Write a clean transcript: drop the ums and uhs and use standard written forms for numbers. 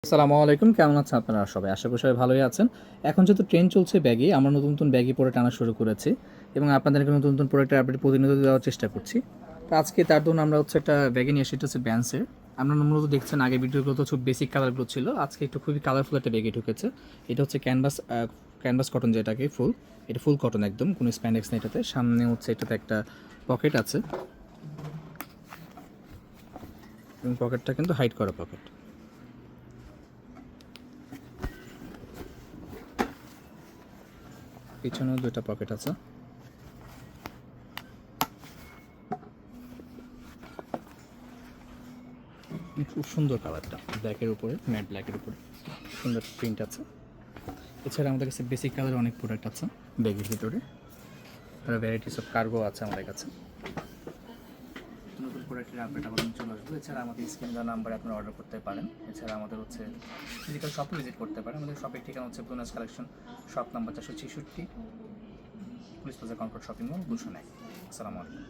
আসসালামু আলাইকুম, কেমন আছেন আপনারা সবাই? আশা করি সবাই ভালোই আছেন। এখন যেহেতু ট্রেন্ড চলছে ব্যাগি, আমরা নতুন নতুন ব্যাগি পরে টানা শুরু করেছি এবং আপনাদেরকে নতুন নতুন প্রোডাক্টের আপডেট প্রতিনিয়ত দেওয়ার চেষ্টা করছি। তো আজকে তার ধরুন আমরা একটা ব্যাগি নিয়ে এসেছি, এটা হচ্ছে ব্যান্সের। আমরা মূলত দেখছেন আগের ভিডিওগুলো তো খুব বেসিক কালারগুলো ছিল, আজকে একটু খুবই কালারফুল একটা ব্যাগি ঢুকেছে। এটা হচ্ছে ক্যানভাস কটন, যেটাকে ফুল, এটা ফুল কটন একদম, কোনো স্প্যান্ডেক্স নেই এটাতে। সামনে এটাতে একটা পকেট আছে এবং পকেটটা কিন্তু হাইড করা পকেট। পিছনেও দুইটা পকেট আছে। খুব সুন্দর কালারটা, ব্ল্যাকের উপরে, ম্যাট ব্ল্যাকের উপরে সুন্দর প্রিন্ট আছে। এছাড়া আমাদের কাছে বেসিক কালারের অনেক প্রোডাক্ট আছে ব্যাগের ভিতরে, আর ভ্যারাইটিস অফ কার্গো আছে আমাদের কাছে। নতুন প্রোডাক্টের আপডেট আবার চলে আসবে। এছাড়া আমাদের স্ক্রিন দেওয়া নাম্বারে আপনারা অর্ডার করতে পারেন। এছাড়া আমাদের ফিজিক্যাল শপে ভিজিট করতে পারেন। আমাদের শপের ঠিকানা হচ্ছে ব্লুনাস collection, shop number 466, police plaza, Concord shopping mall, Gulshan 1। আসসালামু আলাইকুম।